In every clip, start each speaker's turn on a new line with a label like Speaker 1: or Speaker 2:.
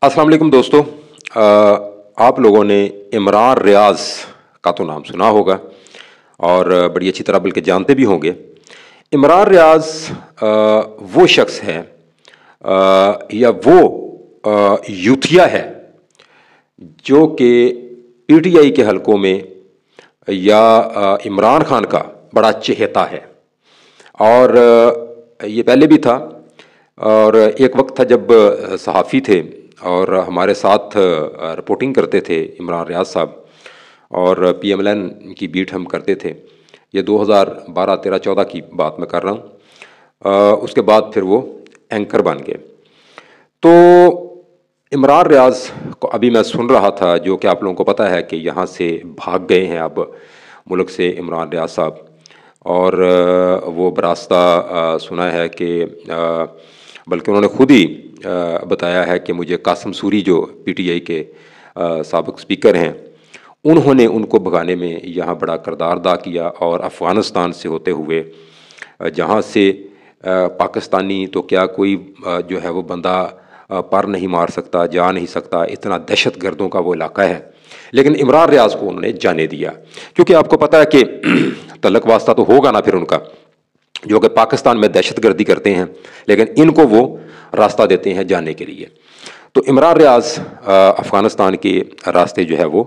Speaker 1: अस्सलाम वालेकुम दोस्तों। आप लोगों ने इमरान रियाज का तो नाम सुना होगा और बड़ी अच्छी तरह बल्कि जानते भी होंगे। इमरान रियाज वो शख्स है या वो यूथिया है जो कि पीटीआई के हलकों में या इमरान खान का बड़ा चहेता है। और ये पहले भी था और एक वक्त था जब सहाफ़ी थे और हमारे साथ रिपोर्टिंग करते थे इमरान रियाज साहब, और पीएमएलएन की बीट हम करते थे। ये 2012, 13, 14 की बात मैं कर रहा हूँ। उसके बाद फिर वो एंकर बन गए। तो इमरान रियाज को अभी मैं सुन रहा था, जो कि आप लोगों को पता है कि यहाँ से भाग गए हैं अब मुल्क से इमरान रियाज साहब। और वो बरास्ता सुना है कि बल्कि उन्होंने खुद ही बताया है कि मुझे कासिम सूरी जो पीटीआई के साबिक स्पीकर हैं, उन्होंने उनको भगाने में यहाँ बड़ा किरदार अदा किया। और अफ़गानिस्तान से होते हुए जहाँ से पाकिस्तानी तो क्या कोई जो है वो बंदा पर नहीं मार सकता, जा नहीं सकता, इतना दहशत गर्दों का वो इलाका है, लेकिन इमरान रियाज को उन्होंने जाने दिया। क्योंकि आपको पता है कि तलक वास्ता तो होगा ना फिर उनका, जो कि पाकिस्तान में दहशत गर्दी करते हैं, लेकिन इनको वो रास्ता देते हैं जाने के लिए। तो इमरान रियाज अफ़गानिस्तान के रास्ते जो है वो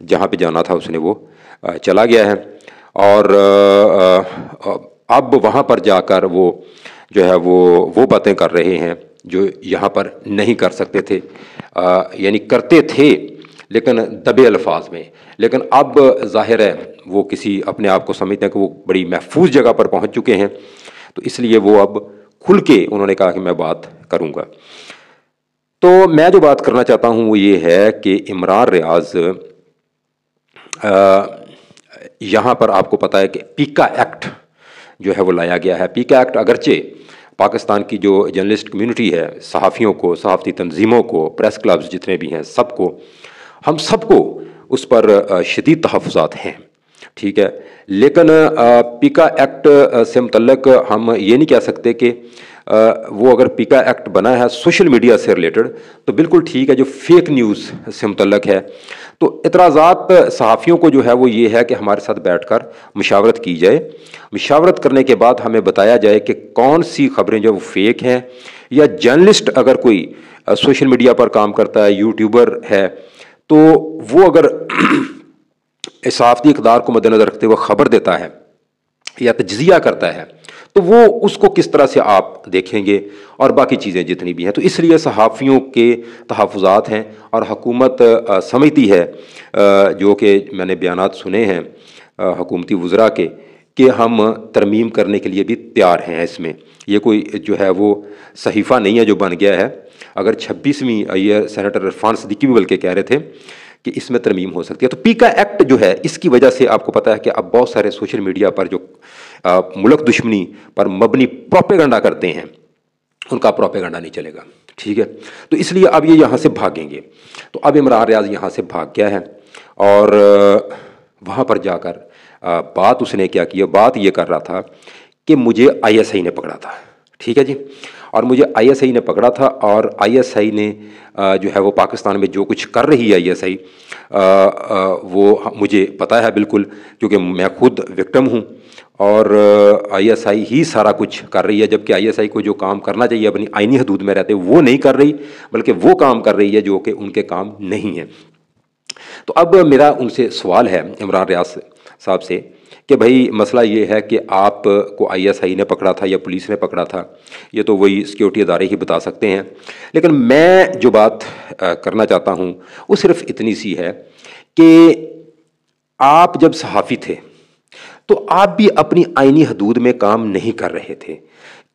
Speaker 1: जहाँ पे जाना था उसने वो चला गया है। और अब वहाँ पर जाकर वो जो है वो बातें कर रहे हैं जो यहाँ पर नहीं कर सकते थे, यानी करते थे लेकिन दबे अल्फाज में। लेकिन अब ज़ाहिर है वो किसी अपने आप को समझते हैं कि वो बड़ी महफूज जगह पर पहुँच चुके हैं, तो इसलिए वो अब खुल के उन्होंने कहा कि मैं बात करूँगा। तो मैं जो बात करना चाहता हूँ वो ये है कि इमरान रियाज यहाँ पर आपको पता है कि पीका एक्ट जो है वो लाया गया है। पीका एक्ट अगरचे पाकिस्तान की जो जर्नलिस्ट कम्युनिटी है, सहाफ़ियों को, सहाफ़ती तंजीमों को, प्रेस क्लब्स जितने भी हैं, सबको, हम सबको उस पर शदीद तहफ़्फ़ुज़ात हैं, ठीक है। लेकिन पीका एक्ट से मुतल्लिक़ हम ये नहीं कह सकते कि वो अगर पीका एक्ट बना है सोशल मीडिया से रिलेटेड तो बिल्कुल ठीक है। जो फेक न्यूज़ से मुतल्लिक़ है तो इतराज़ात सहाफ़ियों को जो है वो ये है कि हमारे साथ बैठकर मशावरत की जाए। मशावरत करने के बाद हमें बताया जाए कि कौन सी ख़बरें जो वो फेक हैं, या जर्नलिस्ट अगर कोई सोशल मीडिया पर काम करता है, यूट्यूबर है, तो वो अगर सहाफ़ती इक़दार को मद्देनज़र रखते हुए ख़बर देता है या तज्ज़िया करता है तो वो उसको किस तरह से आप देखेंगे, और बाकी चीज़ें जितनी भी हैं। तो इसलिए सहाफ़ियों के तहफ़्फ़ुज़ात हैं और हुकूमत समझती है, जो कि मैंने बयानात सुने हैं हुकूमती वज़रा के, कि हम तरमीम करने के लिए भी तैयार हैं। इसमें ये कोई जो है वो सहीफ़ा नहीं है जो बन गया है। अगर 26वीं ये सेनेटर इरफान सिद्दीकी भी बल्कि कह रहे थे कि इसमें तरमीम हो सकती है। तो पीका एक्ट जो है इसकी वजह से आपको पता है कि अब बहुत सारे सोशल मीडिया पर जो मुल्क दुश्मनी पर मबनी प्रोपेगेंडा करते हैं, उनका प्रोपेगेंडा नहीं चलेगा, ठीक है। तो इसलिए अब ये यहाँ से भागेंगे। तो अब इमरान रियाज यहाँ से भाग गया है और वहाँ पर जाकर बात उसने क्या किया, बात ये कर रहा था कि मुझे आईएसआई ने पकड़ा था, ठीक है जी। और मुझे आईएसआई ने पकड़ा था और आईएसआई ने जो है वो पाकिस्तान में जो कुछ कर रही है आईएसआई, वो मुझे पता है बिल्कुल, क्योंकि मैं खुद विक्टिम हूँ। और आईएसआई ही सारा कुछ कर रही है, जबकि आईएसआई को जो काम करना चाहिए अपनी आइनी हदूद में रहते वो नहीं कर रही, बल्कि वो काम कर रही है जो कि उनके काम नहीं है। तो अब मेरा उनसे सवाल है इमरान रियाज साहब से कि भाई मसला ये है कि आप को आईएसआई ने पकड़ा था या पुलिस ने पकड़ा था, ये तो वही सिक्योरिटी अदारे ही बता सकते हैं। लेकिन मैं जो बात करना चाहता हूँ वो सिर्फ इतनी सी है कि आप जब सहाफ़ी थे तो आप भी अपनी आइनी हदूद में काम नहीं कर रहे थे,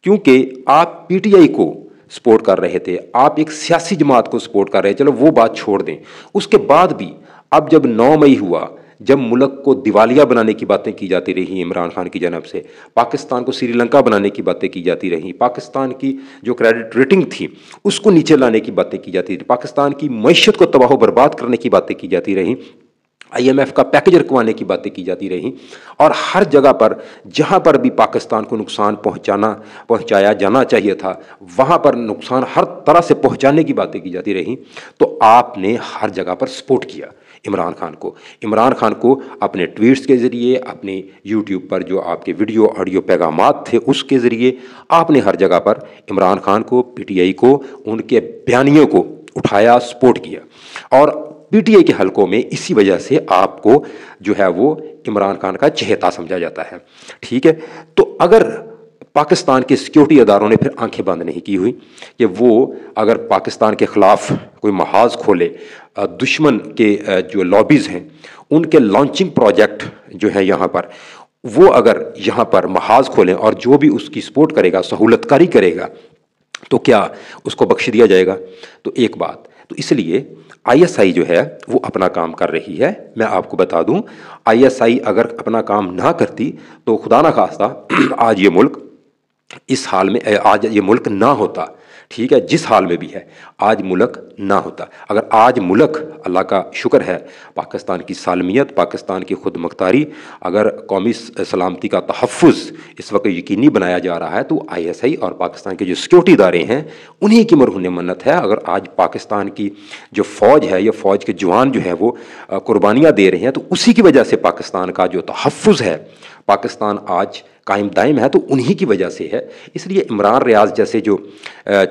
Speaker 1: क्योंकि आप पीटीआई को सपोर्ट कर रहे थे, आप एक सियासी जमात को सपोर्ट कर रहे थे। चलो वो बात छोड़ दें। उसके बाद भी अब जब 9 मई हुआ, जब मुल्क को दिवालिया बनाने की बातें की जाती रही इमरान खान की जानब से, पाकिस्तान को श्रीलंका बनाने की बातें की जाती रहीं, पाकिस्तान की जो क्रेडिट रेटिंग थी उसको नीचे लाने की बातें की जाती रही, पाकिस्तान की मईशत को तबाह बर्बाद करने की बातें की जाती रहीं, IMF کا پیکج رکھوانے کی باتیں کی جاتی رہیں، اور ہر جگہ پر جہاں پر بھی پاکستان کو نقصان پہنچایا جانا چاہیے تھا وہاں پر نقصان ہر طرح سے پہنچانے کی باتیں کی جاتی رہیں، تو آپ نے ہر جگہ پر سپورٹ کیا عمران خان کو اپنے ٹویٹس کے ذریعے، اپنے یوٹیوب پر جو آپ کے ویڈیو آڈیو پیغامات تھے اس کے ذریعے آپ نے ہر جگہ پر عمران خان کو، PTI کو، ان کے بیانیوں کو اٹھایا، سپورٹ کیا، اور PTI کے حلقوں میں اسی وجہ سے آپ کو جو ہے وہ عمران خان کا چہیتا سمجھا جاتا ہے، ٹھیک ہے۔ تو اگر پاکستان کے سیکیورٹی اداروں نے پھر آنکھیں بند نہیں کی ہوئی کہ وہ اگر پاکستان کے خلاف کوئی محاذ کھولے، دشمن کے جو لابیز ہیں ان کے لانچنگ پروجیکٹ جو ہے یہاں پر، وہ اگر یہاں پر محاذ کھولیں اور جو بھی اس کی سپورٹ کرے گا، سہولت کاری کرے گا، تو کیا اس کو بخش دیا جائے گا؟ تو ایک بات، تو اس لیے ISI جو ہے وہ اپنا کام کر رہی ہے۔ میں آپ کو بتا دوں ISI اگر اپنا کام نہ کرتی تو خدا نہ خواستہ آج یہ ملک اس حال میں، آج یہ ملک نہ ہوتا، ٹھیک ہے، جس حال میں بھی ہے آج ملک نہ ہوتا۔ اگر آج ملک، اللہ کا شکر ہے، پاکستان کی سالمیت، پاکستان کی خود مختاری، اگر قومی سلامتی کا تحفظ اس وقت یقینی بنایا جا رہا ہے تو ISI اور پاکستان کے جو سیکیورٹی ادارے ہیں انہی کی مرہون منت ہے۔ اگر آج پاکستان کی جو فوج ہے، یہ فوج کے جوان جو ہے وہ قربانیاں دے رہے ہیں تو اسی کی وجہ سے پاکستان کا جو تحفظ ہے، پاکستان آج قائم دائم ہے، تو انہی کی وجہ سے ہے۔ اس لیے عمران ریاض جیسے جو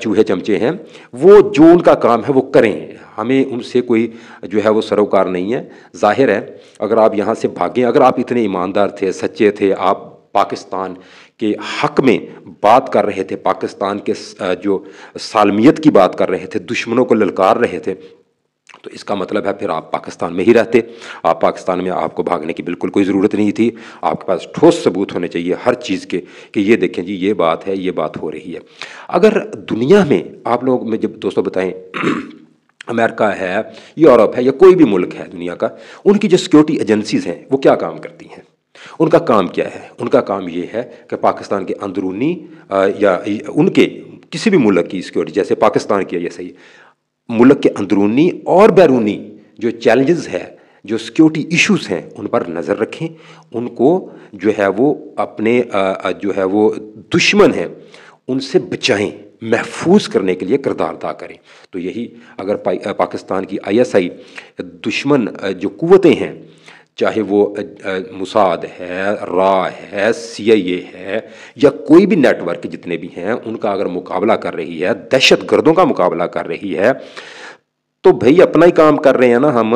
Speaker 1: چوہے چمچے ہیں وہ جو ان کا کام ہے وہ کریں، ہمیں ان سے کوئی جو ہے وہ سروکار نہیں ہے۔ ظاہر ہے اگر آپ یہاں سے بھاگیں، اگر آپ اتنے ایماندار تھے، سچے تھے، آپ پاکستان کے حق میں بات کر رہے تھے، پاکستان کے جو سالمیت کی بات کر رہے تھے، دشمنوں کو للکار رہے تھے، تو اس کا مطلب ہے پھر آپ پاکستان میں ہی رہتے۔ آپ پاکستان میں، آپ کو بھاگنے کی بالکل کوئی ضرورت نہیں تھی۔ آپ کے پاس ٹھوس ثبوت ہونے چاہیے ہر چیز کے کہ یہ دیکھیں جی یہ بات ہے، یہ بات ہو رہی ہے۔ اگر دنیا میں آپ لوگ میں جب دوستوں بتائیں امریکہ ہے، یورپ ہے، یا کوئی بھی ملک ہے دنیا کا، ان کی جو سیکیورٹی ایجنسیز ہیں وہ کیا کام کرتی ہیں؟ ان کا کام کیا ہے؟ ان کا کام یہ ہے کہ پاکستان کے اندرونی یا ان کے کسی بھی ملک کی سیکیورٹی، جیسے پاکستان کی یہ صحیح، ملک کے اندرونی اور بیرونی جو چیلنجز ہے، جو سیکیورٹی ایشوز ہیں، ان پر نظر رکھیں، ان کو جو ہے وہ اپنے جو ہے وہ دشمن ہیں ان سے بچائیں، محفوظ کرنے کے لیے کردار ادا کریں۔ تو یہی اگر پاکستان کی ISI دشمن جو قوتیں ہیں، چاہے وہ موساد ہے، را ہے، CIA ہے، یا کوئی بھی نیٹ ورک جتنے بھی ہیں، ان کا اگر مقابلہ کر رہی ہے، دہشت گردوں کا مقابلہ کر رہی ہے، تو بھئی اپنا ہی کام کر رہے ہیں نا ہم،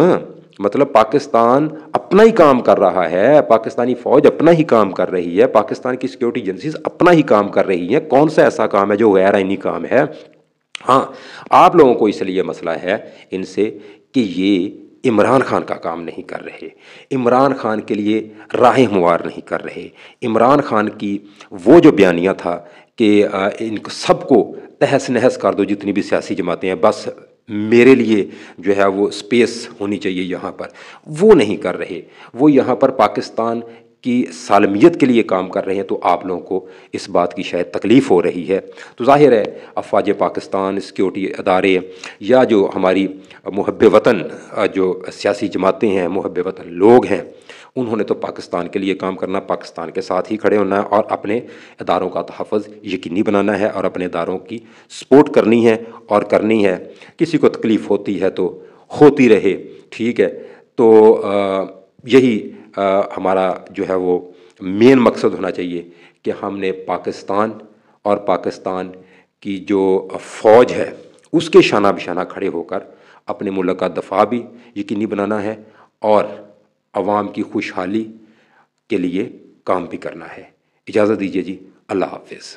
Speaker 1: مطلب پاکستان اپنا ہی کام کر رہا ہے، پاکستانی فوج اپنا ہی کام کر رہی ہے، پاکستان کی سیکیورٹی ایجنسیز اپنا ہی کام کر رہی ہیں۔ کون سا ایسا کام ہے جو غیر آئینی کام ہے؟ ہاں، آپ لوگوں کو اس لیے مسئلہ ہے ان سے کہ یہ عمران خان کا کام نہیں کر رہے، عمران خان کے لیے راہ ہموار نہیں کر رہے۔ عمران خان کی وہ جو بیانیہ تھا کہ ان سب کو تہس نہس کر دو، جتنی بھی سیاسی جماعتیں ہیں، بس میرے لیے جو ہے وہ سپیس ہونی چاہیے یہاں پر، وہ نہیں کر رہے۔ وہ یہاں پر پاکستان کی سالمیت کے لیے کام کر رہے ہیں، تو آپ لوگوں کو اس بات کی شاید تکلیف ہو رہی ہے۔ تو ظاہر ہے افواج پاکستان، سیکیورٹی ادارے، یا جو ہماری محب وطن جو سیاسی جماعتیں ہیں، محب وطن لوگ ہیں، انہوں نے تو پاکستان کے لیے کام کرنا، پاکستان کے ساتھ ہی کھڑے ہونا ہے، اور اپنے اداروں کا تحفظ یقینی بنانا ہے، اور اپنے اداروں کی سپورٹ کرنی ہے اور کرنی ہے۔ کسی کو تکلیف ہوتی ہے تو ہوتی رہے، ٹھیک ہے۔ تو یہی ہمارا جو ہے وہ مین مقصد ہونا چاہیے کہ ہم نے پاکستان اور پاکستان کی جو فوج ہے اس کے شانہ بشانہ کھڑے ہو کر اپنے ملک کا دفاع بھی یقینی بنانا ہے، اور عوام کی خوشحالی کے لیے کام بھی کرنا ہے۔ اجازت دیجیے جی، اللہ حافظ۔